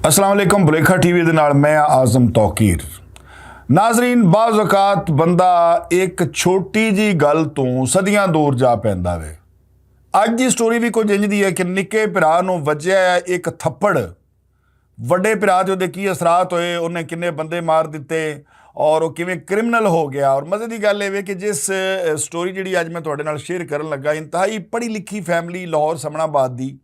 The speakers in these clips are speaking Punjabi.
अस्सलाम वालेकुम। बुलेखा टीवी दे नाल मैं आज़म तौकीर। नाजरीन, बाज़ औकात बंदा एक छोटी जी गल तो सदियां दूर जा पैंदा वे। अज की स्टोरी भी कुछ इंज दी है कि निक्के भरा नूं वज्जिया एक थप्पड़, वड्डे भरा ते उहदे की असरात होए, उन्हें किन्ने बंदे मार दिते और वो किवें क्रिमिनल हो गया। और मज़े की गल ये कि जिस स्टोरी जी अज मैं तुहाडे नाल शेयर करन लगा, इंतहाई पढ़ी लिखी फैमिली लाहौर समणाबाद दी,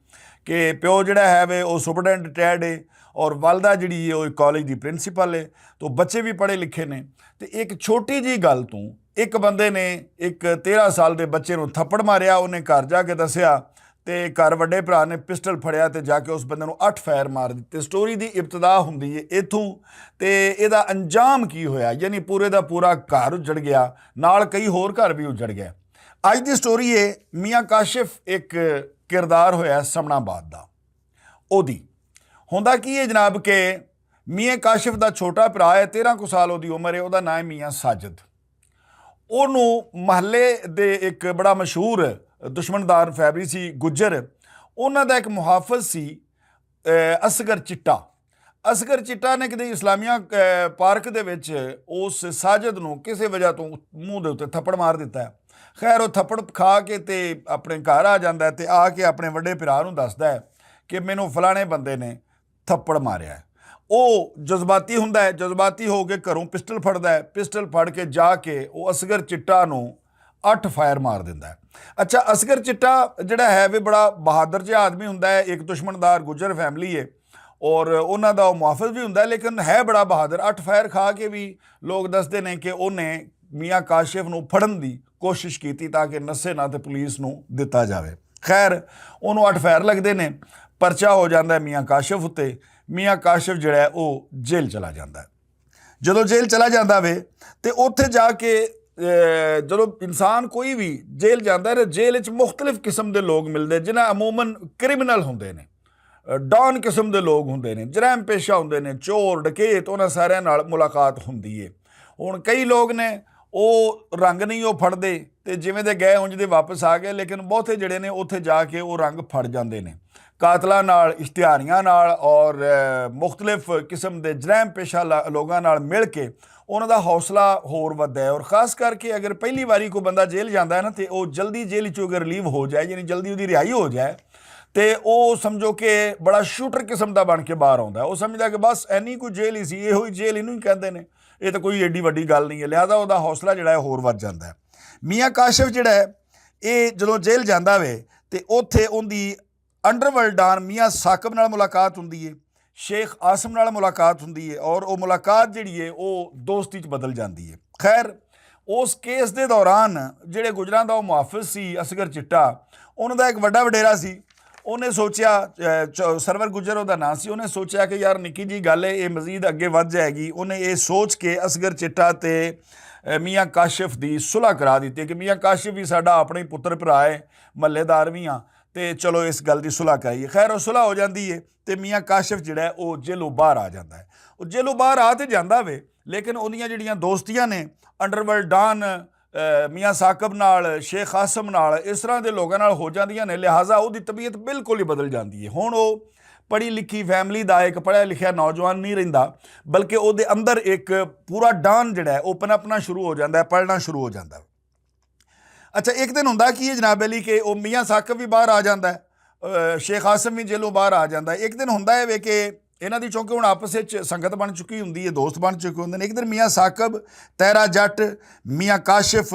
कि प्यो जिहड़ा है वे वो सुपरडेंट रिटायर्ड है और वालदा जिहड़ी है वो कॉलेज की प्रिंसीपल है, तो बच्चे भी पढ़े लिखे ने। तो एक छोटी जी गल तो एक बंदे ने एक 13 साल के बच्चे नूं थप्पड़ मारिया। उन्हें घर जाके दसिया तो घर वड्डे भरा ने पिस्टल फड़िया तो जाके उस बंदे नूं 8 फायर मार दिते। स्टोरी की इब्तदा हुंदी है इत्थों, तो इहदा अंजाम की होया, यानी पूरे का पूरा घर उजड़ गया, नाल कई होर घर भी उजड़ गए। अज की स्टोरी है मियाँ काशिफ एक किरदार होया समणाबाद दा। ओदी हुंदा की है जनाब के मियाँ काशिफ का छोटा भरा है, 13 कुछ साल उहदी उम्र है, उहदा नाम है मियाँ साजिद। उन्होंने महल्ले दे एक बड़ा मशहूर दुश्मनदार फैबरी सी गुज्जर, उन्हों का एक मुहाफिज सी असगर चिट्टा। असगर चिट्टा ने किते इस्लामिया पार्क दे विच उस साजिद नूं किसी वजह तो मूँह दे उत्ते थप्पड़ मार दिता है। खैर वो थप्पड़ खा के ते अपने घर आ जाता है, तो आके अपने वड्डे भरा नूं दसदा है कि मैनू फलाने बंदे ने थप्पड़ मारिया है। वो जज्बाती हुंदा है, जज्बाती हो के घरों पिस्टल फड़दा है, पिस्टल फड़ के जाके वो असगर चिट्टा नूं 8 फायर मार दिंदा है। अच्छा, असगर चिट्टा जिहड़ा है वे बड़ा बहादुर जिहा आदमी हुंदा है, एक दुश्मनदार गुज्जर फैमिली है और उन्हां दा मुहाफिज भी हुंदा है, लेकिन है बड़ा बहादुर। 8 फायर खा के भी लोग दसदे ने कि उन्हें मियाँ काशिफ नूं फड़न दी कोशिश की ताकि नस्से ना तो पुलिस नूं दिता जाए। खैर उन्होंने 8 फायर लगते हैं, परचा हो जाता है मियाँ काशिफ उत्ते। मियाँ काशिफ जिहड़ा है वो जेल चला जाता है। जदों जेल चला जाता वे तो उत्थे जाके जो इंसान कोई भी जेल जाता है, जेल च मुख्तलिफ किस्म के लोग मिलते जिन्हें अमूमन क्रिमिनल होंदे ने, डॉन किस्म के लोग होंदे ने, जरैम पेशा होंदे ने, चोर डकैत, उन्हां सारियां नाल मुलाकात हुंदी है। हुण कई लोग ने वो रंग नहीं वो फड़ते, तो जिमें दे गए उंज दे वापस आ गए, लेकिन बहुते जिहड़े ने उत्थे जाके वो रंग फड़ जाते हैं कातलां नाल, इश्तिहारियां नाल और मुख्तलिफ किस्म के जरैम पेशा लोगों नाल मिल के उन्हां दा हौसला होर वधदा है। और खास करके अगर पहली बारी कोई बंदा जेल जाता है ना, तो वो जल्दी जेल चों अगर रिलीव हो जाए, यानी जल्दी उसकी रिहाई हो जाए, तो वो समझो कि बड़ा शूटर किस्म का बन के बाहर आता है। वो समझदा कि बस इन्नी कोई जेल ही सी, इहो जेल इनू ही कहते हैं, ये तो कोई एडी वड्डी गल नहीं है, लिहाजा उसका हौसला जिहड़ा है होर वध जाता है। मियाँ काशिफ जिहड़ा है ये जदों जेल जाता वे तो उत्थे उहदी अंडरवर्ल्ड डॉन मियाँ साकब नाल मुलाकात हुंदी है, शेख आसम नाल मुलाकात हुंदी है, और वो मुलाकात जिहड़ी है वो दोस्ती च बदल जाती है। खैर उस केस के दौरान जिहड़े गुजरां दा मुहाफिज सी असगर चिट्टा, उन्होंने एक वड्डा वडेरा सी। उन्हें सोचा, सरवर गुजर उहदा नाम सी, उन्हें सोचा कि यार निक्की जी गल है, ये मजीद अगे वध जाएगी। उन्हें ये सोच के असगर चिट्टा ते मियाँ काशिफ की सुलह करा दी कि मियाँ काशिफ भी साडा अपना ही पुत्र भरा है, महल्लेदार भी हाँ, तो चलो इस गल की सुलह कराइए। खैर वो सुलह हो जाती है तो मियाँ काशिफ जिहड़ा है वो जेलों बाहर आ जाता है। वो जेलों बाहर आ तो जाता वे, लेकिन उहदियां जिहड़ियां दोस्तियां ने अंडरवर्ल्ड डॉन मियाँ साकब नाल, शेख आसम नाल, इस तरह के लोगों नाल हो जांदियां ने, लिहाजा उसकी तबीयत बिल्कुल ही बदल जाती है। हुण वो पढ़ी लिखी फैमिली का एक पढ़िया लिखिया नौजवान नहीं रहिंदा, बल्कि उसदे अंदर एक पूरा डॉन जिहड़ा है वो पनपना शुरू हो जाता है, पढ़ना शुरू हो जाता है। अच्छा, एक दिन हुंदा की है जनाब अली कि वो मियाँ साकब भी बाहर आ जाता है, शेख आसम भी जेलों बाहर आ जाता है। एक दिन हुंदा है वे कि इन्हां दी चूंकि हुण आपस विच संगत बन चुकी हुंदी है, दोस्त बन चुके होंदे ने। एक दिन मियाँ साकब, तैरा जट, मियाँ काशिफ,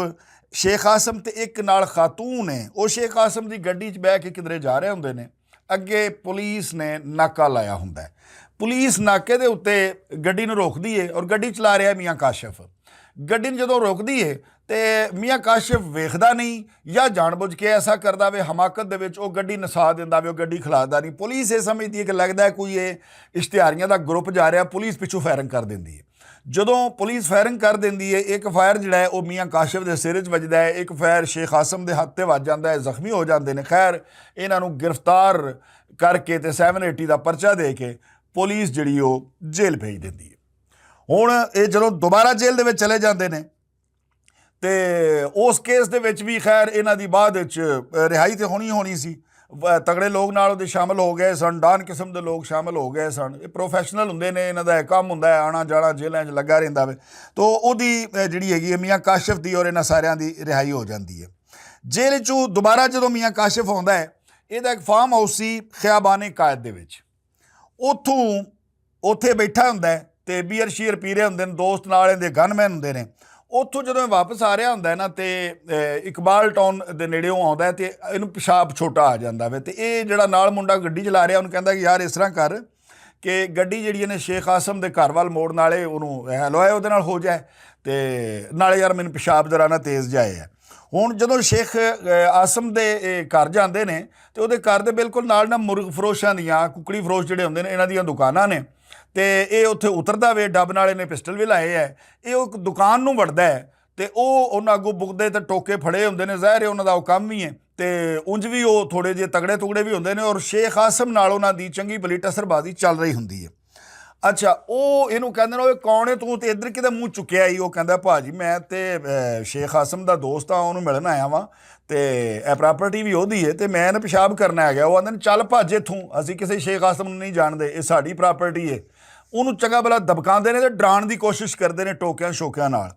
शेख आसम ते एक नाल खातून है, वो शेख आसम की गड्डी च बह के किधरे जा रहे होंदे ने। अगे पुलिस ने नाका लाया हुंदा है। पुलिस नाके दे उत्ते गड्डी नूं रोकदी है और गड्डी चला रहा है मियाँ काशिफ। गड्डी जदों रोकदी है तो मियाँ काशिफ वेखदा नहीं या जानबुझ के ऐसा करदा वे, हमाकत दे विच वो गड्डी नसा दिंदा वे, गड्डी खिलारदा नहीं। पुलिस ये समझदी है कि लगदा है कोई ये इश्तिहारियां दा ग्रुप जा रहा, पुलिस पिछों फायरिंग कर दिंदी है। जदों पुलिस फायरिंग कर दिंदी है, एक फायर जिहड़ा है वो मियाँ काशिफ दे सिर च वजदा है, एक फायर शेख आसम दे हत्थ ते वज जांदा है, जख्मी हो जाते हैं। खैर इन्हां नूं गिरफ्तार करके ते 780 का परचा दे के पुलिस जिहड़ी वो जेल भेज दिंदी है। हुण ये जदों दोबारा जेल दे विच चले जाते हैं तो उस केस दे विच भी खैर इन्हां दी बाद रिहाई तो होनी सी, ਤਗੜੇ ਲੋਕ ਨਾਲ ਉਹਦੇ ਸ਼ਾਮਲ ਹੋ ਗਏ ਸਨ, ਡਾਨ ਕਿਸਮ ਦੇ ਲੋਕ ਸ਼ਾਮਲ ਹੋ ਗਏ ਸਨ। ਇਹ ਪ੍ਰੋਫੈਸ਼ਨਲ ਹੁੰਦੇ ਨੇ, ਇਹਨਾਂ ਦਾ ਕੰਮ ਹੁੰਦਾ ਹੈ ਆਉਣਾ ਜਾਣਾ, ਜੇਲ੍ਹਾਂ 'ਚ ਲੱਗਾ ਰਹਿੰਦਾ ਵੇ। ਤੋ ਉਹਦੀ ਜਿਹੜੀ ਹੈਗੀ ਹੈ ਮੀਆਂ ਕਾਸ਼ਿਫ ਦੀ ਔਰ ਇਹਨਾਂ ਸਾਰਿਆਂ ਦੀ ਰਿਹਾਈ ਹੋ ਜਾਂਦੀ ਹੈ। ਜੇਲ੍ਹ 'ਚੋਂ ਦੁਬਾਰਾ ਜਦੋਂ ਮੀਆਂ ਕਾਸ਼ਿਫ ਆਉਂਦਾ ਹੈ, ਇਹਦਾ ਇੱਕ ਫਾਰਮ ਹਾਊਸ ਸੀ ਖਿਆਬਾਨੇ ਕਾਇਦ ਦੇ ਵਿੱਚ। ਉੱਥੇ ਬੈਠਾ ਹੁੰਦਾ ਹੈ ਅਤੇ ਬੀਅਰ ਸ਼ੀਅਰ ਪੀ ਰਹੇ ਹੁੰਦੇ ਨੇ, ਦੋਸਤ ਨਾਲ ਇਹਦੇ ਗਨਮੈਨ ਹੁੰਦੇ ਨੇ। ਉੱਥੋਂ ਜਦੋਂ ਇਹ ਵਾਪਸ ਆ ਰਿਹਾ ਹੁੰਦਾ ਹੈ ਨਾ, ਅਤੇ ਇਕਬਾਲ ਟਾਊਨ ਦੇ ਨੇੜਿਓਂ ਆਉਂਦਾ ਅਤੇ ਇਹਨੂੰ ਪਿਸ਼ਾਬ ਛੋਟਾ ਆ ਜਾਂਦਾ ਵੇ। ਅਤੇ ਇਹ ਜਿਹੜਾ ਨਾਲ ਮੁੰਡਾ ਗੱਡੀ ਚਲਾ ਰਿਹਾ ਉਹਨੂੰ ਕਹਿੰਦਾ ਕਿ ਯਾਰ ਇਸ ਤਰ੍ਹਾਂ ਕਰ ਕਿ ਗੱਡੀ ਜਿਹੜੀ ਇਹਨੇ ਸ਼ੇਖ ਆਸਮ ਦੇ ਘਰ ਵੱਲ ਮੋੜ, ਨਾਲੇ ਉਹਨੂੰ ਹੈਲੋ ਹੈ ਉਹਦੇ ਨਾਲ ਹੋ ਜਾਏ, ਅਤੇ ਨਾਲੇ ਯਾਰ ਮੈਨੂੰ ਪਿਸ਼ਾਬ ਜ਼ਰਾ ਨਾ ਤੇਜ਼ ਜਾਏ ਹੈ। ਹੁਣ ਜਦੋਂ ਸ਼ੇਖ ਆਸਮ ਦੇ ਘਰ ਜਾਂਦੇ ਨੇ ਅਤੇ ਉਹਦੇ ਘਰ ਦੇ ਬਿਲਕੁਲ ਨਾਲ ਨਾ ਮੁਰਗ ਫਰੋਸ਼ਾਂ ਦੀਆਂ, ਕੁੱਕੜੀ ਫਰੋਸ਼ ਜਿਹੜੇ ਹੁੰਦੇ ਨੇ, ਇਹਨਾਂ ਦੀਆਂ ਦੁਕਾਨਾਂ ਨੇ। ਅਤੇ ਇਹ ਉੱਥੇ ਉਤਰਦਾ ਵੇ, ਡੱਬ ਨਾਲ ਇਹਨੇ ਪਿਸਟਲ ਵੀ ਲਾਏ ਹੈ। ਇਹ ਉਹ ਇੱਕ ਦੁਕਾਨ ਨੂੰ ਵੜਦਾ ਹੈ ਅਤੇ ਉਹਨਾਂ ਅੱਗੋਂ ਬੁੱਕਦੇ ਅਤੇ ਟੋਕੇ ਫੜੇ ਹੁੰਦੇ ਨੇ, ਜ਼ਾਹਿਰ ਹੈ ਉਹਨਾਂ ਦਾ ਉਹ ਕੰਮ ਵੀ ਹੈ। ਅਤੇ ਉਂਝ ਵੀ ਉਹ ਥੋੜ੍ਹੇ ਜਿਹੇ ਤਗੜੇ ਤੁਗੜੇ ਵੀ ਹੁੰਦੇ ਨੇ, ਔਰ ਸ਼ੇਖ ਆਸਮ ਨਾਲ ਉਹਨਾਂ ਦੀ ਚੰਗੀ ਭਲੀ ਟਸਰਬਾਜ਼ੀ ਚੱਲ ਰਹੀ ਹੁੰਦੀ ਹੈ। ਅੱਛਾ, ਉਹ ਇਹਨੂੰ ਕਹਿੰਦੇ ਨੇ ਉਹ ਕੌਣ ਹੈ ਤੂੰ, ਅਤੇ ਇੱਧਰ ਕਿਤੇ ਮੂੰਹ ਚੁੱਕਿਆ ਹੀ। ਉਹ ਕਹਿੰਦਾ ਭਾਜੀ ਮੈਂ ਤਾਂ ਸ਼ੇਖ ਆਸਮ ਦਾ ਦੋਸਤ ਹਾਂ, ਉਹਨੂੰ ਮਿਲਣ ਆਇਆ ਵਾਂ, ਅਤੇ ਇਹ ਪ੍ਰਾਪਰਟੀ ਵੀ ਉਹਦੀ ਹੈ, ਅਤੇ ਮੈਂ ਨਾ ਪਿਸ਼ਾਬ ਕਰਨ ਆ ਗਿਆ। ਉਹ ਆਂਦੇ ਨੇ ਚੱਲ ਭੱਜ ਇੱਥੋਂ, ਅਸੀਂ ਕਿਸੇ ਸ਼ੇਖ ਆਸਮ ਨੂੰ ਨਹੀਂ ਜਾਣਦੇ, ਇਹ ਸਾਡੀ ਪ੍ਰਾਪਰਟੀ ਹੈ। ਉਹਨੂੰ ਚੰਗਾ ਭਲਾ ਦਬਕਾਉਂਦੇ ਨੇ ਅਤੇ ਡਰਾਉਣ ਦੀ ਕੋਸ਼ਿਸ਼ ਕਰਦੇ ਨੇ ਟੋਕਿਆਂ ਸ਼ੋਕਿਆਂ ਨਾਲ।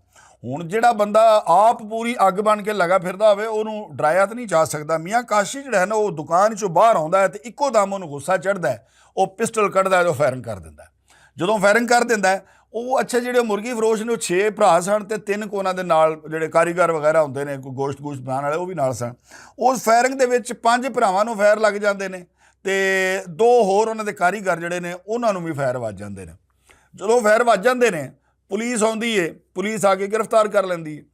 ਹੁਣ ਜਿਹੜਾ ਬੰਦਾ ਆਪ ਪੂਰੀ ਅੱਗ ਬਣ ਕੇ ਲੱਗਾ ਫਿਰਦਾ ਹੋਵੇ, ਉਹਨੂੰ ਡਰਾਇਆ ਤਾਂ ਨਹੀਂ ਜਾ ਸਕਦਾ। ਮੀਆਂ ਕਾਸ਼ਿਫ ਜਿਹੜਾ ਹੈ ਨਾ, ਉਹ ਦੁਕਾਨ 'ਚੋਂ ਬਾਹਰ ਆਉਂਦਾ ਹੈ ਅਤੇ ਇੱਕੋ ਦਮ ਉਹਨੂੰ ਗੁੱਸਾ ਚੜ੍ਹਦਾ ਹੈ, ਉਹ ਪਿਸਟਲ ਕੱਢਦਾ ਹੈ ਅਤੇ ਉਹ ਫਾਇਰਿੰਗ ਕਰ ਦਿੰਦਾ। ਜਦੋਂ ਫਾਇਰਿੰਗ ਕਰ ਦਿੰਦਾ ਉਹ ਅੱਛਾ ਜਿਹੜੇ ਮੁਰਗੀ ਫਰੋਸ਼ ਨੇ ਉਹ 6 ਭਰਾ ਸਨ, ਅਤੇ 3 ਕੁ ਉਹਨਾਂ ਦੇ ਨਾਲ ਜਿਹੜੇ ਕਾਰੀਗਰ ਵਗੈਰਾ ਹੁੰਦੇ ਨੇ, ਕੋਈ ਗੋਸ਼ਤ ਬਣਾਉਣ ਵਾਲੇ, ਉਹ ਵੀ ਨਾਲ ਸਨ। ਉਸ ਫਾਇਰਿੰਗ ਦੇ ਵਿੱਚ 5 ਭਰਾਵਾਂ ਨੂੰ ਫਾਇਰ ਲੱਗ ਜਾਂਦੇ ਨੇ, ਅਤੇ 2 ਹੋਰ ਉਹਨਾਂ ਦੇ ਕਾਰੀਗਰ ਜਿਹੜੇ ਨੇ ਉਹਨਾਂ ਨੂੰ ਵੀ ਫਾਇਰ ਵੱਜ ਜਾਂਦੇ ਨੇ। ਜਦੋਂ ਫਾਇਰ ਵੱਜ ਜਾਂਦੇ ਨੇ, ਪੁਲਿਸ ਆਉਂਦੀ ਹੈ, ਪੁਲਿਸ ਆ ਕੇ ਗ੍ਰਿਫਤਾਰ ਕਰ ਲੈਂਦੀ ਹੈ।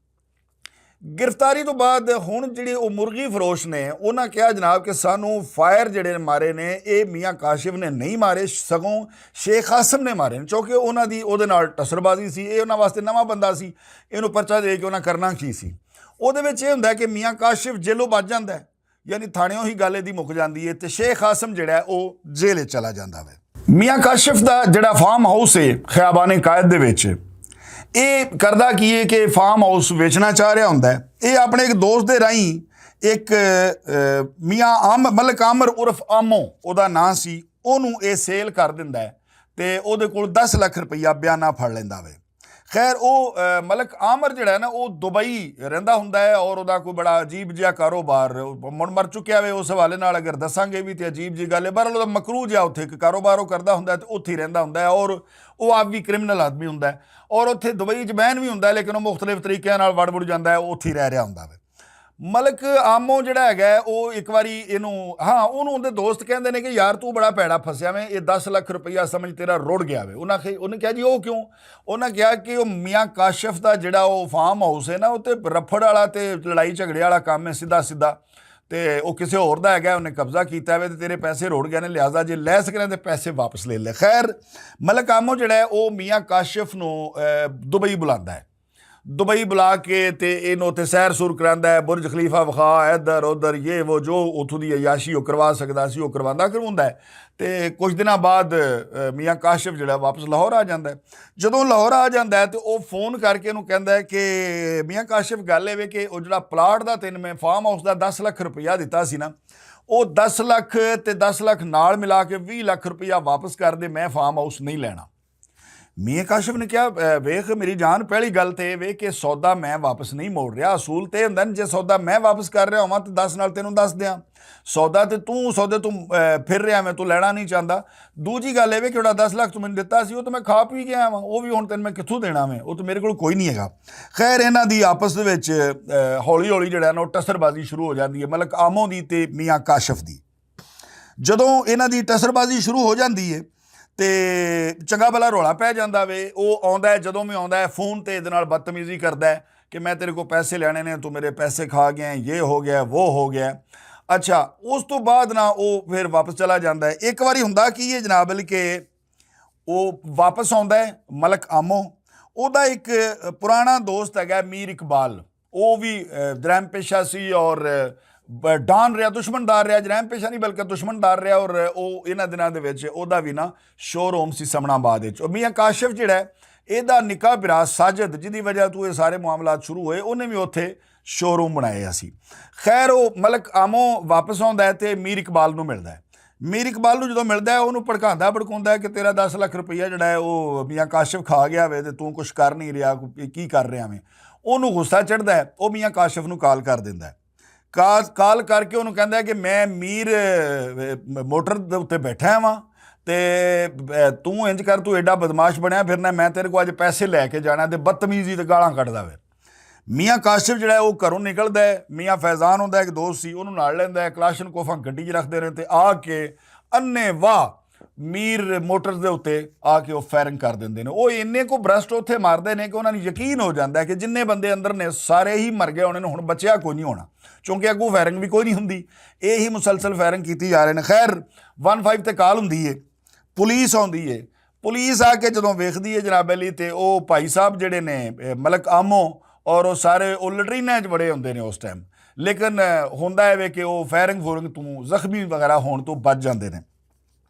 ਗ੍ਰਿਫਤਾਰੀ ਤੋਂ ਬਾਅਦ ਹੁਣ ਜਿਹੜੇ ਉਹ ਮੁਰਗੀ ਫਰੋਸ਼ ਨੇ, ਉਹਨਾਂ ਕਿਹਾ ਜਨਾਬ ਕਿ ਸਾਨੂੰ ਫਾਇਰ ਜਿਹੜੇ ਮਾਰੇ ਨੇ ਇਹ ਮੀਆਂ ਕਾਸ਼ਿਫ ਨੇ ਨਹੀਂ ਮਾਰੇ, ਸਗੋਂ ਸ਼ੇਖ ਆਸਮ ਨੇ ਮਾਰੇ ਨੇ, ਕਿਉਂਕਿ ਉਹਨਾਂ ਦੀ ਉਹਦੇ ਨਾਲ ਟਸਰਬਾਜ਼ੀ ਸੀ। ਇਹ ਉਹਨਾਂ ਵਾਸਤੇ ਨਵਾਂ ਬੰਦਾ ਸੀ, ਇਹਨੂੰ ਪਰਚਾ ਦੇ ਕੇ ਉਹਨਾਂ ਕਰਨਾ ਕੀ ਸੀ। ਉਹਦੇ ਵਿੱਚ ਇਹ ਹੁੰਦਾ ਕਿ ਮੀਆਂ ਕਾਸ਼ਿਫ ਜੇਲੋਂ ਬਚ ਜਾਂਦਾ, ਯਾਨੀ ਥਾਣਿਓਂ ਹੀ ਗੱਲ ਇਹਦੀ ਮੁੱਕ ਜਾਂਦੀ ਹੈ, ਅਤੇ ਸ਼ੇਖ ਆਸਮ ਜਿਹੜਾ ਉਹ ਜੇਲ੍ਹ ਚਲਾ ਜਾਂਦਾ ਵੇ। ਮੀਆਂ ਕਾਸ਼ਿਫ ਦਾ ਜਿਹੜਾ ਫਾਰਮ ਹਾਊਸ ਹੈ ਖਿਆਬਾਨੇ ਕਾਇਦ ਦੇ ਵਿੱਚ, ਇਹ ਕਰਦਾ ਕੀ ਹੈ ਕਿ ਫਾਰਮ ਹਾਊਸ ਵੇਚਣਾ ਚਾਹ ਰਿਹਾ ਹੁੰਦਾ ਹੈ। ਇਹ ਆਪਣੇ ਇੱਕ ਦੋਸਤ ਦੇ ਰਾਹੀਂ ਇੱਕ ਮੀਆਂ ਮਲਕ ਆਮਰ ਉਰਫ ਆਮੋ ਉਹਦਾ ਨਾਂ ਸੀ, ਉਹਨੂੰ ਇਹ ਸੇਲ ਕਰ ਦਿੰਦਾ ਹੈ, ਅਤੇ ਉਹਦੇ ਕੋਲ 10 ਲੱਖ ਰੁਪਈਆ ਬਿਆਨਾ ਫੜ ਲੈਂਦਾ ਵੇ। ਖੈਰ ਉਹ ਮਲਕ ਆਮਰ ਜਿਹੜਾ ਹੈ ਨਾ, ਉਹ ਦੁਬਈ ਰਹਿੰਦਾ ਹੁੰਦਾ ਹੈ, ਔਰ ਉਹਦਾ ਕੋਈ ਬੜਾ ਅਜੀਬ ਜਿਹਾ ਕਾਰੋਬਾਰ ਮੁੜ ਮਰ ਚੁੱਕਿਆ ਵੇ। ਉਸ ਹਵਾਲੇ ਨਾਲ ਅਗਰ ਦੱਸਾਂਗੇ ਵੀ ਤਾਂ ਅਜੀਬ ਜਿਹੀ ਗੱਲ ਹੈ। ਬਹਰਹਾਲ ਉਹਦਾ ਮਕਰੂ ਜਿਹਾ ਉੱਥੇ ਇੱਕ ਕਾਰੋਬਾਰ ਉਹ ਕਰਦਾ ਹੁੰਦਾ ਅਤੇ ਉੱਥੇ ਹੀ ਰਹਿੰਦਾ ਹੁੰਦਾ ਹੈ, ਔਰ ਉਹ ਆਪ ਵੀ ਕ੍ਰਿਮੀਨਲ ਆਦਮੀ ਹੁੰਦਾ ਹੈ, ਔਰ ਉੱਥੇ ਦੁਬਈ 'ਚ ਬਹਿਨ ਵੀ ਹੁੰਦਾ, ਲੇਕਿਨ ਉਹ ਮੁਖਤਲਿਫ ਤਰੀਕਿਆਂ ਨਾਲ ਵੜ ਜਾਂਦਾ ਹੈ, ਉਹ ਉੱਥੇ ਹੀ ਰਹਿ ਰਿਹਾ ਹੁੰਦਾ ਵੇ। ਮਲਕ ਆਮੋ ਜਿਹੜਾ ਹੈਗਾ ਉਹ ਇੱਕ ਵਾਰੀ ਉਹਨੂੰ ਉਹਦੇ ਦੋਸਤ ਕਹਿੰਦੇ ਨੇ ਕਿ ਯਾਰ ਤੂੰ ਬੜਾ ਭੈੜਾ ਫਸਿਆ ਵੇਂ, ਇਹ 10 ਲੱਖ ਰੁਪਈਆ ਸਮਝ ਤੇਰਾ ਰੁੜ ਗਿਆ ਵੇ। ਉਹਨੇ ਕਿਹਾ ਜੀ ਉਹ ਕਿਉਂ? ਉਹਨਾਂ ਕਿਹਾ ਕਿ ਉਹ ਮੀਆਂ ਕਾਸ਼ਿਫ ਦਾ ਜਿਹੜਾ ਉਹ ਫਾਰਮ ਹਾਊਸ ਹੈ ਨਾ, ਉਹ 'ਤੇ ਰਫੜ ਵਾਲਾ ਅਤੇ ਲੜਾਈ ਝਗੜੇ ਵਾਲਾ ਕੰਮ ਹੈ ਸਿੱਧਾ, ਅਤੇ ਉਹ ਕਿਸੇ ਹੋਰ ਦਾ ਹੈਗਾ, ਉਹਨੇ ਕਬਜ਼ਾ ਕੀਤਾ ਵੇ ਅਤੇ ਤੇਰੇ ਪੈਸੇ ਰੁੜ ਗਏ ਨੇ, ਲਿਹਾਜ਼ਾ ਜੇ ਲੈ ਸਕਣੇ ਤਾਂ ਪੈਸੇ ਵਾਪਸ ਲੈ ਲੈ। ਖੈਰ ਮਲਕ ਆਮੋ ਜਿਹੜਾ ਹੈ ਉਹ ਮੀਆਂ ਕਾਸ਼ਿਫ ਨੂੰ ਦੁਬਈ ਬੁਲਾਉਂਦਾ ਹੈ। ਦੁਬਈ ਬੁਲਾ ਕੇ ਅਤੇ ਇਹਨੂੰ ਉੱਥੇ ਸੈਰ ਸੁਰ ਕਰਾਉਂਦਾ ਹੈ, ਬੁਰਜ ਖਲੀਫਾ ਵਿਖਾ, ਇੱਧਰ ਉੱਧਰ ਇਹ ਉਹ ਜੋ ਉੱਥੋਂ ਦੀ ਅਯਾਸ਼ੀ ਉਹ ਕਰਵਾ ਸਕਦਾ ਸੀ ਉਹ ਕਰਵਾਉਂਦਾ ਹੈ। ਅਤੇ ਕੁਝ ਦਿਨਾਂ ਬਾਅਦ ਮੀਆਂ ਕਾਸ਼ਿਫ ਜਿਹੜਾ ਵਾਪਸ ਲਾਹੌਰ ਆ ਜਾਂਦਾ ਹੈ। ਜਦੋਂ ਲਾਹੌਰ ਆ ਜਾਂਦਾ ਹੈ ਤਾਂ ਉਹ ਫੋਨ ਕਰਕੇ ਉਹਨੂੰ ਕਹਿੰਦਾ ਹੈ ਕਿ ਮੀਆਂ ਕਾਸ਼ਿਫ ਗੱਲ ਇਹ ਵੇ ਕਿ ਉਹ ਜਿਹੜਾ ਪਲਾਟ ਦਾ ਤੈਨੂੰ ਮੈਂ ਫਾਰਮ ਹਾਊਸ ਦਾ 10 ਲੱਖ ਰੁਪਈਆ ਦਿੱਤਾ ਸੀ ਨਾ, ਉਹ 10 ਲੱਖ ਅਤੇ 10 ਲੱਖ ਨਾਲ ਮਿਲਾ ਕੇ 20 ਲੱਖ ਰੁਪਈਆ ਵਾਪਸ ਕਰ ਦੇ, ਮੈਂ ਫਾਰਮ ਹਾਊਸ ਨਹੀਂ ਲੈਣਾ। ਮੀਆਂ ਕਾਸ਼ਿਫ ਨੇ ਕਿਹਾ ਵੇਖ ਮੇਰੀ ਜਾਨ, ਪਹਿਲੀ ਗੱਲ ਤਾਂ ਇਹ ਵੇ ਕਿ ਸੌਦਾ ਮੈਂ ਵਾਪਸ ਨਹੀਂ ਮੋੜ ਰਿਹਾ। ਅਸੂਲ ਤਾਂ ਇਹ ਹੁੰਦਾ ਨਾ, ਜੇ ਸੌਦਾ ਮੈਂ ਵਾਪਸ ਕਰ ਰਿਹਾ ਹੋਵਾਂ ਤਾਂ 10 ਨਾਲ ਤੈਨੂੰ ਦੱਸ ਦਿਆਂ, ਸੌਦੇ ਤੂੰ ਫਿਰ ਰਿਹਾ ਮੈਂ, ਤੂੰ ਲੈਣਾ ਨਹੀਂ ਚਾਹੁੰਦਾ। ਦੂਜੀ ਗੱਲ ਇਹ ਵੇ ਕਿ ਜਿਹੜਾ 10 ਲੱਖ ਤੂੰ ਮੈਨੂੰ ਦਿੱਤਾ ਸੀ ਉਹ ਤਾਂ ਮੈਂ ਖਾ ਪੀ ਗਿਆ ਵਾਂ, ਉਹ ਵੀ ਹੁਣ ਤੈਨੂੰ ਮੈਂ ਕਿੱਥੋਂ ਦੇਣਾ ਵੇ, ਉਹ ਤਾਂ ਮੇਰੇ ਕੋਲ ਕੋਈ ਨਹੀਂ ਹੈਗਾ। ਖੈਰ ਇਹਨਾਂ ਦੀ ਆਪਸ ਦੇ ਵਿੱਚ ਹੌਲੀ ਹੌਲੀ ਜਿਹੜਾ ਨਾ ਉਹ ਟਸਰਬਾਜ਼ੀ ਸ਼ੁਰੂ ਹੋ ਜਾਂਦੀ ਹੈ, ਮਲਕ ਆਮੋ ਦੀ ਅਤੇ ਮੀਆਂ ਕਾਸ਼ਿਫ ਦੀ। ਜਦੋਂ ਇਹਨਾਂ ਦੀ ਟਸਰਬਾਜ਼ੀ ਸ਼ੁਰੂ ਹੋ ਜਾਂਦੀ ਹੈ ਅਤੇ ਚੰਗਾ ਭਲਾ ਰੌਲਾ ਪੈ ਜਾਂਦਾ ਵੇ। ਉਹ ਆਉਂਦਾ ਹੈ, ਜਦੋਂ ਵੀ ਆਉਂਦਾ ਹੈ ਫੋਨ 'ਤੇ ਇਹਦੇ ਨਾਲ ਬਦਤਮੀਜ਼ੀ ਕਰਦਾ ਹੈ ਕਿ ਮੈਂ ਤੇਰੇ ਕੋਲ ਪੈਸੇ ਲੈਣੇ ਨੇ, ਤੂੰ ਮੇਰੇ ਪੈਸੇ ਖਾ ਗਿਆ, ਇਹ ਹੋ ਗਿਆ ਉਹ ਹੋ ਗਿਆ। ਅੱਛਾ, ਉਸ ਤੋਂ ਬਾਅਦ ਨਾ ਉਹ ਫਿਰ ਵਾਪਸ ਚਲਾ ਜਾਂਦਾ ਹੈ। ਇੱਕ ਵਾਰੀ ਹੁੰਦਾ ਕੀ ਹੈ ਜਨਾਬ ਕਿ ਉਹ ਵਾਪਸ ਆਉਂਦਾ ਹੈ ਮਲਕ ਆਮੋ, ਉਹਦਾ ਇੱਕ ਪੁਰਾਣਾ ਦੋਸਤ ਹੈਗਾ ਮੀਰ ਇਕਬਾਲ, ਉਹ ਵੀ ਜਰੈਮ ਪੇਸ਼ਾ ਸੀ, ਔਰ ਡਾਨ ਰਿਹਾ, ਦੁਸ਼ਮਣਦਾਰ ਰਿਹਾ, ਜਰੈਮ ਪੇਸ਼ਾ ਨਹੀਂ ਬਲਕਿ ਦੁਸ਼ਮਣਦਾਰ ਰਿਹਾ। ਔਰ ਉਹ ਇਹਨਾਂ ਦਿਨਾਂ ਦੇ ਵਿੱਚ ਉਹਦਾ ਵੀ ਨਾ ਸ਼ੋਰੂਮ ਸੀ ਸਮਣਾਬਾਦ ਵਿੱਚ। ਉਹ ਮੀਆਂ ਕਾਸ਼ਿਫ ਜਿਹੜਾ ਇਹਦਾ ਨਿੱਕਾ ਭਰਾ ਸਾਜਦ, ਜਿਹਦੀ ਵਜ੍ਹਾ ਤੋਂ ਇਹ ਸਾਰੇ ਮਾਮਲਾਤ ਸ਼ੁਰੂ ਹੋਏ, ਉਹਨੇ ਵੀ ਉੱਥੇ ਸ਼ੋਰੂਮ ਬਣਾਇਆ ਸੀ। ਖੈਰ ਉਹ ਮਲਕ ਆਮੋ ਵਾਪਸ ਆਉਂਦਾ ਹੈ ਅਤੇ ਮੀਰ ਇਕਬਾਲ ਨੂੰ ਮਿਲਦਾ ਹੈ। ਮੀਰ ਇਕਬਾਲ ਨੂੰ ਜਦੋਂ ਮਿਲਦਾ ਹੈ ਉਹਨੂੰ ਭੜਕਾਉਂਦਾ ਭੜਕਾਉਂਦਾ ਹੈ ਕਿ ਤੇਰਾ 10 ਲੱਖ ਰੁਪਈਆ ਜਿਹੜਾ ਹੈ ਉਹ ਮੀਆਂ ਕਾਸ਼ਿਫ ਖਾ ਗਿਆ ਵੇ ਅਤੇ ਤੂੰ ਕੁਛ ਕਰ ਨਹੀਂ ਰਿਹਾ, ਕੀ ਕਰ ਰਿਹਾ ਵੇਂ। ਉਹਨੂੰ ਗੁੱਸਾ ਚੜ੍ਹਦਾ ਹੈ। ਉਹ ਮੀਆਂ ਕਾਸ਼ਿਫ ਨੂੰ ਕਾਲ ਕਰ ਦਿੰਦਾ ਹੈ। ਕਾਲ ਕਰਕੇ ਉਹਨੂੰ ਕਹਿੰਦਾ ਕਿ ਮੈਂ ਮੀਰ ਮੋਟਰ ਦੇ ਉੱਤੇ ਬੈਠਾ ਵਾਂ ਅਤੇ ਤੂੰ ਇੰਝ ਕਰ, ਤੂੰ ਐਡਾ ਬਦਮਾਸ਼ ਬਣਿਆ ਫਿਰਨਾ, ਮੈਂ ਤੇਰੇ ਕੋਲ ਅੱਜ ਪੈਸੇ ਲੈ ਕੇ ਜਾਣਾ, ਅਤੇ ਬਦਤਮੀਜ਼ੀ ਅਤੇ ਗਾਲਾਂ ਕੱਢਦਾ ਵੇ। ਮੀਆਂ ਕਾਸ਼ਿਫ ਜਿਹੜਾ ਉਹ ਘਰੋਂ ਨਿਕਲਦਾ ਹੈ। ਮੀਆਂ ਫੈਜ਼ਾਨ ਹੁੰਦਾ ਇੱਕ ਦੋਸਤ ਸੀ, ਉਹਨੂੰ ਨਾਲ ਲੈਂਦਾ ਹੈ। ਕਲਾਸ਼ਨਕੋਫਾਂ ਗੱਡੀ 'ਚ ਰੱਖਦੇ ਨੇ ਅਤੇ ਆ ਕੇ ਅੰਨੇ ਵਾਹ ਮੀਰ ਮੋਟਰਸ ਦੇ ਉੱਤੇ ਆ ਕੇ ਉਹ ਫਾਇਰਿੰਗ ਕਰ ਦਿੰਦੇ ਨੇ। ਉਹ ਇੰਨੇ ਕੁ ਬਰਸਟ ਉੱਥੇ ਮਾਰਦੇ ਨੇ ਕਿ ਉਹਨਾਂ ਨੂੰ ਯਕੀਨ ਹੋ ਜਾਂਦਾ ਕਿ ਜਿੰਨੇ ਬੰਦੇ ਅੰਦਰ ਨੇ ਸਾਰੇ ਹੀ ਮਰ ਗਏ ਹੋਣੇ ਨੇ, ਹੁਣ ਬਚਿਆ ਕੋਈ ਨਹੀਂ ਹੋਣਾ, ਕਿਉਂਕਿ ਅੱਗੋਂ ਫਾਇਰਿੰਗ ਵੀ ਕੋਈ ਨਹੀਂ ਹੁੰਦੀ। ਇਹ ਹੀ ਮੁਸਲਸਲ ਫਾਇਰਿੰਗ ਕੀਤੀ ਜਾ ਰਹੇ ਨੇ। ਖੈਰ 15 ਤੇ ਕਾਲ ਹੁੰਦੀ ਹੈ, ਪੁਲਿਸ ਆਉਂਦੀ ਹੈ। ਪੁਲਿਸ ਆ ਕੇ ਜਦੋਂ ਵੇਖਦੀ ਹੈ ਜਨਾਬ ਅਲੀ, ਤੇ ਉਹ ਭਾਈ ਸਾਹਿਬ ਜਿਹੜੇ ਨੇ ਮਲਕ ਆਮੋ ਔਰ ਉਹ ਸਾਰੇ ਉਹ ਲਟਰੀਨਾਂ 'ਚ ਬੜੇ ਹੁੰਦੇ ਨੇ ਉਸ ਟਾਈਮ, ਲੇਕਿਨ ਹੁੰਦਾ ਹੈ ਕਿ ਉਹ ਫਾਇਰਿੰਗ ਫੂਰਿੰਗ ਤੋਂ ਜ਼ਖਮੀ ਵਗੈਰਾ ਹੋਣ ਤੋਂ ਬਚ ਜਾਂਦੇ ਨੇ।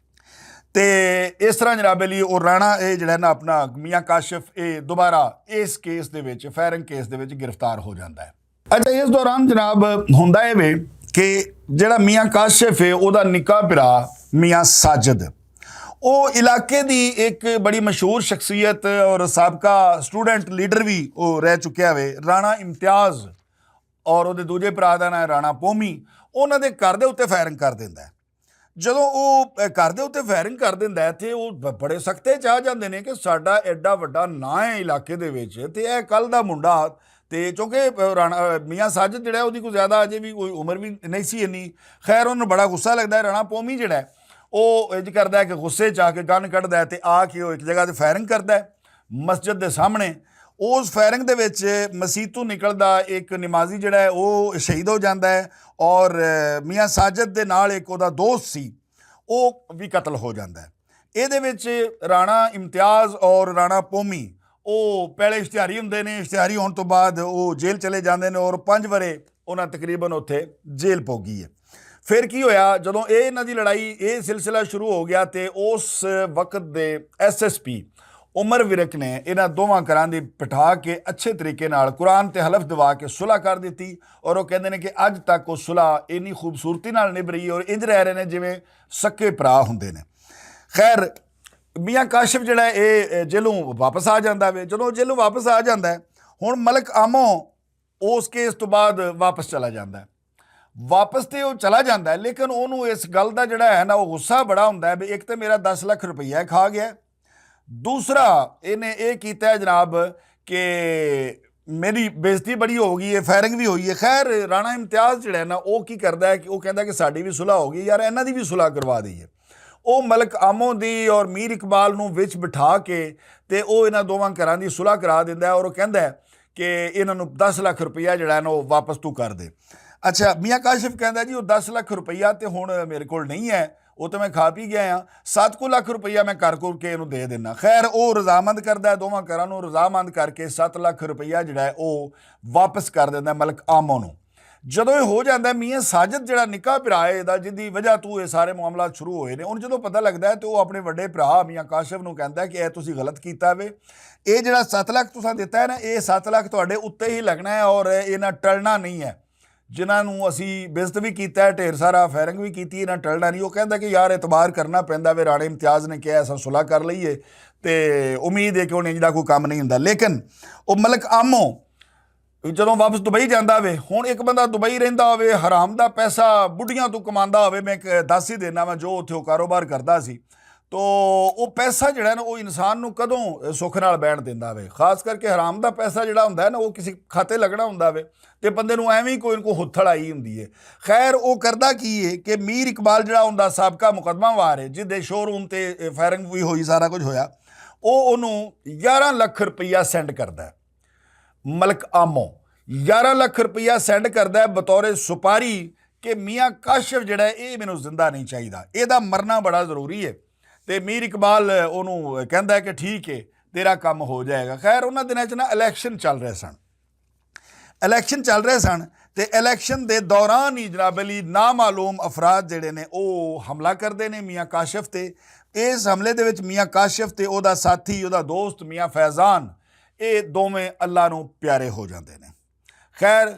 ਅਤੇ ਇਸ ਤਰ੍ਹਾਂ ਜਨਾਬ ਅਲੀ ਉਹ ਰਾਣਾ ਇਹ ਜਿਹੜਾ ਨਾ ਆਪਣਾ ਮੀਆਂ ਕਾਸ਼ਿਫ ਇਹ ਦੁਬਾਰਾ ਇਸ ਕੇਸ ਦੇ ਵਿੱਚ, ਫਾਇਰਿੰਗ ਕੇਸ ਦੇ ਵਿੱਚ ਗ੍ਰਿਫਤਾਰ ਹੋ ਜਾਂਦਾ ਹੈ। ਅੱਛਾ, ਇਸ ਦੌਰਾਨ ਜਨਾਬ ਹੁੰਦਾ ਇਹ ਵੇ ਕਿ ਜਿਹੜਾ ਮੀਆਂ ਕਾਸ਼ਿਫ ਹੈ ਉਹਦਾ ਨਿੱਕਾ ਭਰਾ ਮੀਆਂ ਸਾਜਦ, ਉਹ ਇਲਾਕੇ ਦੀ ਇੱਕ ਬੜੀ ਮਸ਼ਹੂਰ ਸ਼ਖਸੀਅਤ ਔਰ ਸਾਬਕਾ ਸਟੂਡੈਂਟ ਲੀਡਰ ਵੀ ਉਹ ਰਹਿ ਚੁੱਕਿਆ ਵੇ, ਰਾਣਾ ਇਮਤਿਆਜ਼, ਔਰ ਉਹਦੇ ਦੂਜੇ ਭਰਾ ਦਾ ਨਾਂ ਰਾਣਾ ਪੋਮੀ। ਉਹਨਾਂ ਦੇ ਘਰ ਦੇ ਉੱਤੇ ਫਾਇਰਿੰਗ ਕਰ ਦਿੰਦਾ ਹੈ। ਜਦੋਂ ਉਹ ਘਰ ਦੇ ਉੱਤੇ ਫਾਇਰਿੰਗ ਕਰ ਦਿੰਦਾ ਹੈ ਅਤੇ ਉਹ ਬੜੇ ਸਖਤੇ 'ਚ ਆ ਜਾਂਦੇ ਨੇ ਕਿ ਸਾਡਾ ਐਡਾ ਵੱਡਾ ਨਾਂ ਹੈ ਇਲਾਕੇ ਦੇ ਵਿੱਚ, ਅਤੇ ਇਹ ਕੱਲ੍ਹ ਦਾ ਮੁੰਡਾ, ਅਤੇ ਕਿਉਂਕਿ ਰਾਣਾ ਮੀਆਂ ਸਾਜਦ ਜਿਹੜਾ ਉਹਦੀ ਕੋਈ ਜ਼ਿਆਦਾ ਅਜੇ ਵੀ ਕੋਈ ਉਮਰ ਵੀ ਨਹੀਂ ਸੀ ਇੰਨੀ। ਖੈਰ ਉਹਨੂੰ ਬੜਾ ਗੁੱਸਾ ਲੱਗਦਾ ਹੈ। ਰਾਣਾ ਪੋਮੀ ਜਿਹੜਾ ਉਹ ਇੰਝ ਕਰਦਾ ਹੈ ਕਿ ਗੁੱਸੇ 'ਚ ਆ ਕੇ ਗਨ ਕੱਢਦਾ ਅਤੇ ਆ ਕੇ ਉਹ ਇੱਕ ਜਗ੍ਹਾ 'ਤੇ ਫਾਇਰਿੰਗ ਕਰਦਾ ਹੈ ਮਸਜਿਦ ਦੇ ਸਾਹਮਣੇ। ਉਸ ਫਾਇਰਿੰਗ ਦੇ ਵਿੱਚ ਮਸੀਤ ਤੋਂ ਨਿਕਲਦਾ ਇੱਕ ਨਮਾਜ਼ੀ ਜਿਹੜਾ ਹੈ ਉਹ ਸ਼ਹੀਦ ਹੋ ਜਾਂਦਾ ਹੈ, ਔਰ ਮੀਆਂ ਸਾਜਦ ਦੇ ਨਾਲ ਇੱਕ ਉਹਦਾ ਦੋਸਤ ਸੀ ਉਹ ਵੀ ਕਤਲ ਹੋ ਜਾਂਦਾ ਹੈ। ਇਹਦੇ ਵਿੱਚ ਰਾਣਾ ਇਮਤਿਆਜ਼ ਔਰ ਰਾਣਾ ਪੋਮੀ ਉਹ ਪਹਿਲੇ ਇਸ਼ਤਿਹਾਰੀ ਹੁੰਦੇ ਨੇ। ਇਸ਼ਤਿਹਾਰੀ ਹੋਣ ਤੋਂ ਬਾਅਦ ਉਹ ਜੇਲ੍ਹ ਚਲੇ ਜਾਂਦੇ ਨੇ, ਔਰ 5 ਵਰੇ ਉਹਨਾਂ ਤਕਰੀਬਨ ਉੱਥੇ ਜੇਲ੍ਹ ਭੋਗੀ ਹੈ। ਫਿਰ ਕੀ ਹੋਇਆ, ਜਦੋਂ ਇਹਨਾਂ ਦੀ ਲੜਾਈ, ਇਹ ਸਿਲਸਿਲਾ ਸ਼ੁਰੂ ਹੋ ਗਿਆ, ਅਤੇ ਉਸ ਵਕਤ ਦੇ SSP ਉਮਰ ਵਿਰਕ ਨੇ ਇਹਨਾਂ ਦੋਵਾਂ ਘਰਾਂ ਦੀ ਬਿਠਾ ਕੇ ਅੱਛੇ ਤਰੀਕੇ ਨਾਲ ਕੁਰਾਨ ਤੇ ਹਲਫ ਦਵਾ ਕੇ ਸੁਲ੍ਹਾ ਕਰ ਦਿੱਤੀ। ਔਰ ਉਹ ਕਹਿੰਦੇ ਨੇ ਕਿ ਅੱਜ ਤੱਕ ਉਹ ਸੁਲ੍ਹਾ ਇੰਨੀ ਖੂਬਸੂਰਤੀ ਨਾਲ ਨਿਭ ਰਹੀ, ਔਰ ਇੰਝ ਰਹਿ ਰਹੇ ਨੇ ਜਿਵੇਂ ਸਕੇ ਭਰਾ ਹੁੰਦੇ ਨੇ। ਖੈਰ ਮੀਆਂ ਕਾਸ਼ਿਫ ਜਿਹੜਾ ਇਹ ਜੇਲੋਂ ਵਾਪਸ ਆ ਜਾਂਦਾ ਵੇ। ਜਦੋਂ ਜੇਲੋਂ ਵਾਪਸ ਆ ਜਾਂਦਾ ਹੈ, ਹੁਣ ਮਲਕ ਆਮੋ ਉਸ ਕੇਸ ਤੋਂ ਬਾਅਦ ਵਾਪਸ ਚਲਾ ਜਾਂਦਾ ਹੈ। ਵਾਪਸ ਤੇ ਉਹ ਚਲਾ ਜਾਂਦਾ ਹੈ, ਲੇਕਿਨ ਉਹਨੂੰ ਇਸ ਗੱਲ ਦਾ ਜਿਹੜਾ ਹੈ ਨਾ ਉਹ ਗੁੱਸਾ ਬੜਾ ਹੁੰਦਾ ਹੈ ਵੀ ਇੱਕ ਤਾਂ ਮੇਰਾ 10 ਲੱਖ ਰੁਪਈਆ ਖਾ ਗਿਆ, ਦੂਸਰਾ ਇਹਨੇ ਇਹ ਕੀਤਾ ਹੈ ਜਨਾਬ ਕਿ ਮੇਰੀ ਬੇਇੱਜ਼ਤੀ ਬੜੀ ਹੋ ਗਈ ਹੈ, ਫਾਇਰਿੰਗ ਵੀ ਹੋਈ ਹੈ। ਖੈਰ ਰਾਣਾ ਇਮਤਿਆਜ਼ ਜਿਹੜਾ ਨਾ ਉਹ ਕੀ ਕਰਦਾ ਹੈ ਕਿ ਉਹ ਕਹਿੰਦਾ ਕਿ ਸਾਡੀ ਵੀ ਸੁਲ੍ਹਾ ਹੋ ਗਈ ਯਾਰ, ਇਹਨਾਂ ਦੀ ਵੀ ਸੁਲ੍ਹਾ ਕਰਵਾ ਦਈਏ। ਉਹ ਮਲਕ ਆਮੋ ਦੀ ਔਰ ਮੀਰ ਇਕਬਾਲ ਨੂੰ ਵਿੱਚ ਬਿਠਾ ਕੇ ਅਤੇ ਉਹ ਇਹਨਾਂ ਦੋਵਾਂ ਘਰਾਂ ਦੀ ਸੁਲ੍ਹਾ ਕਰਾ ਦਿੰਦਾ, ਔਰ ਉਹ ਕਹਿੰਦਾ ਹੈ ਕਿ ਇਹਨਾਂ ਨੂੰ 10 ਲੱਖ ਰੁਪਈਆ ਜਿਹੜਾ ਨਾ ਉਹ ਵਾਪਸ ਤੂੰ ਕਰ ਦੇ। ਅੱਛਾ, ਮੀਆਂ ਕਾਸ਼ਿਫ ਕਹਿੰਦਾ ਜੀ ਉਹ 10 ਲੱਖ ਰੁਪਈਆ ਤਾਂ ਹੁਣ ਮੇਰੇ ਕੋਲ ਨਹੀਂ ਹੈ, ਉਹ ਤਾਂ ਮੈਂ ਖਾ ਪੀ ਗਿਆ ਹਾਂ, 7 ਲੱਖ ਰੁਪਈਆ ਮੈਂ ਕਰ ਕੇ ਇਹਨੂੰ ਦੇ ਦਿੰਦਾ। ਖੈਰ ਉਹ ਰਜ਼ਾਮੰਦ ਕਰਦਾ, ਦੋਵਾਂ ਘਰਾਂ ਨੂੰ ਰਜ਼ਾਮੰਦ ਕਰਕੇ 7 ਲੱਖ ਰੁਪਈਆ ਜਿਹੜਾ ਹੈ ਉਹ ਵਾਪਸ ਕਰ ਦਿੰਦਾ ਮਲਕ ਆਮੋ ਨੂੰ। ਜਦੋਂ ਇਹ ਹੋ ਜਾਂਦਾ, ਮੀਆਂ ਸਾਜਦ ਜਿਹੜਾ ਨਿੱਕਾ ਭਰਾ ਹੈ ਇਹਦਾ, ਜਿਹਦੀ ਵਜ੍ਹਾ ਤੋਂ ਇਹ ਸਾਰੇ ਮਾਮਲਾਤ ਸ਼ੁਰੂ ਹੋਏ ਨੇ, ਉਹਨੂੰ ਜਦੋਂ ਪਤਾ ਲੱਗਦਾ ਹੈ ਤਾਂ ਉਹ ਆਪਣੇ ਵੱਡੇ ਭਰਾ ਮੀਆਂ ਕਾਸ਼ਿਫ ਨੂੰ ਕਹਿੰਦਾ ਕਿ ਇਹ ਤੁਸੀਂ ਗਲਤ ਕੀਤਾ ਵੇ, ਇਹ ਜਿਹੜਾ 7 ਲੱਖ ਤੁਸੀਂ ਦਿੱਤਾ ਹੈ ਨਾ, ਇਹ 7 ਲੱਖ ਤੁਹਾਡੇ ਉੱਤੇ ਹੀ ਲੱਗਣਾ ਹੈ, ਔਰ ਇਹਨਾਂ ਟਲਣਾ ਨਹੀਂ ਹੈ। ਜਿਨ੍ਹਾਂ ਨੂੰ ਅਸੀਂ ਬੇਇੱਜ਼ਤ ਵੀ ਕੀਤਾ ਹੈ, ਢੇਰ ਸਾਰਾ ਫਾਇਰਿੰਗ ਵੀ ਕੀਤੀ, ਇਹਨਾਂ ਟਲਣਾ ਨਹੀਂ। ਉਹ ਕਹਿੰਦਾ ਕਿ ਯਾਰ ਇਤਬਾਰ ਕਰਨਾ ਪੈਂਦਾ ਵੇ, ਰਾਣੇ ਇਮਤਿਆਜ਼ ਨੇ ਕਿਹਾ ਅਸਾਂ ਸੁਲ੍ਹਾ ਕਰ ਲਈਏ, ਅਤੇ ਉਮੀਦ ਹੈ ਕਿ ਉਹਨੇ ਜਿਹੜਾ ਕੋਈ ਕੰਮ ਨਹੀਂ ਹੁੰਦਾ। ਲੇਕਿਨ ਉਹ ਮਲਕ ਆਮੋ ਜਦੋਂ ਵਾਪਸ ਦੁਬਈ ਜਾਂਦਾ ਹੋਵੇ, ਹੁਣ ਇੱਕ ਬੰਦਾ ਦੁਬਈ ਰਹਿੰਦਾ ਹੋਵੇ, ਹਰਾਮ ਦਾ ਪੈਸਾ ਬੁੱਢੀਆਂ ਤੋਂ ਕਮਾਉਂਦਾ ਹੋਵੇ, ਮੈਂ ਦੱਸ ਹੀ ਦੇਣਾ ਵਾ ਜੋ ਉੱਥੇ ਉਹ ਕਾਰੋਬਾਰ ਕਰਦਾ ਸੀ, ਤੋ ਉਹ ਪੈਸਾ ਜਿਹੜਾ ਨਾ ਉਹ ਇਨਸਾਨ ਨੂੰ ਕਦੋਂ ਸੁੱਖ ਨਾਲ ਬੈਠ ਦਿੰਦਾ ਵੇ। ਖਾਸ ਕਰਕੇ ਹਰਾਮ ਦਾ ਪੈਸਾ ਜਿਹੜਾ ਹੁੰਦਾ ਨਾ ਉਹ ਕਿਸੇ ਖਾਤੇ ਲੱਗਣਾ ਹੁੰਦਾ ਵੇ, ਅਤੇ ਬੰਦੇ ਨੂੰ ਐਵੇਂ ਹੀ ਕੋਈ ਹੁੱਥੜ ਆਈ ਹੁੰਦੀ ਹੈ। ਖੈਰ ਉਹ ਕਰਦਾ ਕੀ ਹੈ ਕਿ ਮੀਰ ਇਕਬਾਲ ਜਿਹੜਾ ਹੁੰਦਾ ਸਾਬਕਾ ਮੁਕੱਦਮਾ ਵਾਰ ਹੈ, ਜਿਹਦੇ ਸ਼ੋਰੂਮ 'ਤੇ ਫਾਇਰਿੰਗ ਵੀ ਹੋਈ, ਸਾਰਾ ਕੁਝ ਹੋਇਆ, ਉਹ ਉਹਨੂੰ 11 ਲੱਖ ਰੁਪਈਆ ਸੈਂਡ ਕਰਦਾ। ਮਲਕ ਆਮੋ 11 ਲੱਖ ਰੁਪਈਆ ਸੈਂਡ ਕਰਦਾ ਬਤੌਰ ਸੁਪਾਰੀ ਕਿ ਮੀਆਂ ਕਾਸ਼ਿਫ ਜਿਹੜਾ ਇਹ ਮੈਨੂੰ ਜ਼ਿੰਦਾ ਨਹੀਂ ਚਾਹੀਦਾ, ਇਹਦਾ ਮਰਨਾ ਬੜਾ ਜ਼ਰੂਰੀ ਹੈ। ਅਤੇ ਮੀਰ ਇਕਬਾਲ ਉਹਨੂੰ ਕਹਿੰਦਾ ਕਿ ਠੀਕ ਹੈ ਤੇਰਾ ਕੰਮ ਹੋ ਜਾਏਗਾ। ਖੈਰ ਉਹਨਾਂ ਦਿਨਾਂ 'ਚ ਨਾ ਇਲੈਕਸ਼ਨ ਚੱਲ ਰਹੇ ਸਨ, ਤੇ ਇਲੈਕਸ਼ਨ ਦੇ ਦੌਰਾਨ ਹੀ ਜਨਾਬ ਅਲੀ ਨਾਮਾਲੂਮ ਅਫਰਾਦ ਜਿਹੜੇ ਨੇ ਉਹ ਹਮਲਾ ਕਰਦੇ ਨੇ ਮੀਆਂ ਕਾਸ਼ਫ ਤੇ। ਇਸ ਹਮਲੇ ਦੇ ਵਿੱਚ ਮੀਆਂ ਕਾਸ਼ਫ ਤੇ ਉਹਦਾ ਸਾਥੀ, ਉਹਦਾ ਦੋਸਤ ਮੀਆਂ ਫੈਜ਼ਾਨ, ਇਹ ਦੋਵੇਂ ਅੱਲਾ ਨੂੰ ਪਿਆਰੇ ਹੋ ਜਾਂਦੇ ਨੇ। ਖੈਰ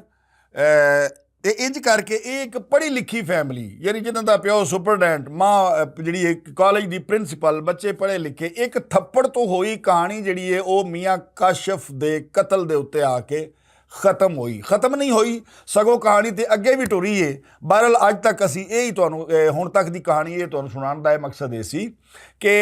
ਤੇ ਇੰਜ ਕਰਕੇ ਇਹ ਇੱਕ ਪੜ੍ਹੀ ਲਿਖੀ ਫੈਮਿਲੀ, ਯਾਨੀ ਜਿਹਨਾਂ ਦਾ ਪਿਓ ਸੁਪਰਡੈਂਟ, ਮਾਂ ਜਿਹੜੀ ਇੱਕ ਕਾਲਜ ਦੀ ਪ੍ਰਿੰਸੀਪਲ, ਬੱਚੇ ਪੜ੍ਹੇ ਲਿਖੇ, ਇੱਕ ਥੱਪੜ ਤੋਂ ਹੋਈ ਕਹਾਣੀ ਜਿਹੜੀ ਹੈ ਉਹ ਮੀਆਂ ਕਾਸ਼ਫ ਦੇ ਕਤਲ ਦੇ ਉੱਤੇ ਆ ਕੇ ख़त्म होई। ख़त्म नहीं होई, सगों कहानी तो अगे भी टुरी है। बहरहाल अज तक असी यही तुहानूं हुण तक की कहानी ये तुहानूं सुणाउण दा मकसद ये सी कि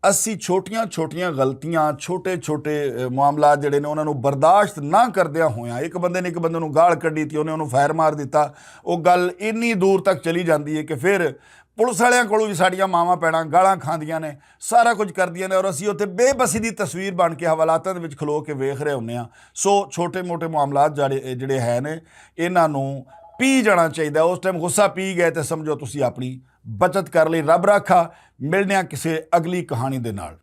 असी छोटियां छोटियां गलतियां, छोटे छोटे मामलात जिहड़े ने उन्हां नूं बर्दाश्त ना करदियां होइआं, एक बंदे ने एक बंदे नूं गाल कड्ढी ती, उहने उहनूं फायर मार दिता, वो गल इन्नी दूर तक चली जाती है कि फिर पुलिस वालियां कोलों भी साडियां मावां भैणां गालां खांदियां ने, सारा कुछ करदियां ने, और असीं उत्थे बेबसी दी तस्वीर बन के हवालातां दे विच खलो के वेख रहे हुंदे हां। सो छोटे मोटे मामलात जिहड़े है ने इन्हां नूं पी जाना चाहिए। उस टाइम गुस्सा पी गए तो समझो तुसीं अपनी बचत कर लई। रब राखा, मिलने किसी अगली कहानी दे नाल।